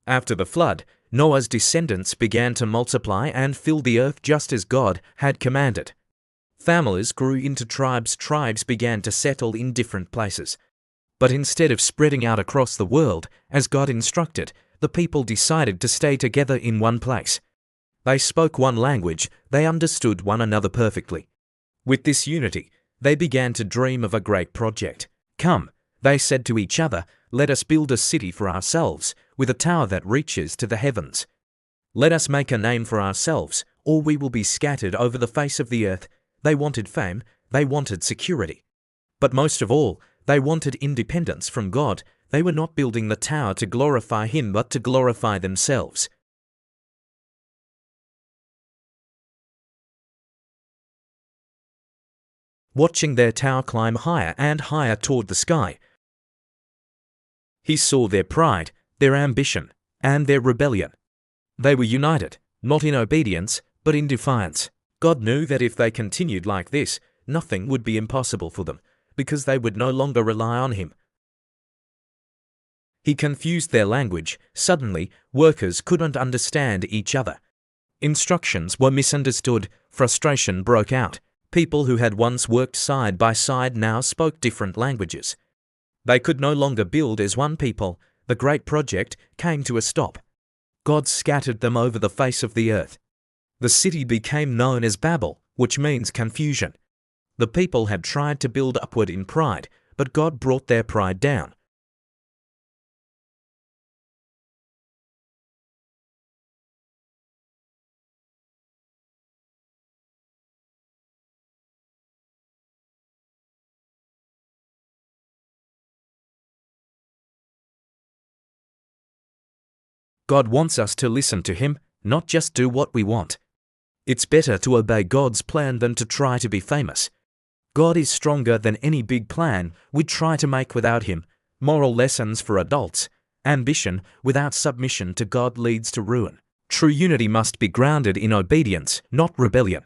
After the flood, Noah's descendants began to multiply and fill the earth just as God had commanded. Families grew into tribes. Tribes began to settle in different places. But instead of spreading out across the world, as God instructed, the people decided to stay together in one place. They spoke one language, they understood one another perfectly. With this unity, they began to dream of a great project. Come, they said to each other, let us build a city for ourselves, with a tower that reaches to the heavens. Let us make a name for ourselves, or we will be scattered over the face of the earth. They wanted fame, they wanted security. But most of all, they wanted independence from God. They were not building the tower to glorify Him, but to glorify themselves. Watching their tower climb higher and higher toward the sky, He saw their pride, their ambition, and their rebellion. They were united, not in obedience, but in defiance. God knew that if they continued like this, nothing would be impossible for them, because they would no longer rely on Him. He confused their language. Suddenly, workers couldn't understand each other. Instructions were misunderstood. Frustration broke out. People who had once worked side by side now spoke different languages. They could no longer build as one people. The great project came to a stop. God scattered them over the face of the earth. The city became known as Babel, which means confusion. The people had tried to build upward in pride, but God brought their pride down. God wants us to listen to Him, not just do what we want. It's better to obey God's plan than to try to be famous. God is stronger than any big plan we'd try to make without Him. Moral lessons for adults. Ambition without submission to God leads to ruin. True unity must be grounded in obedience, not rebellion.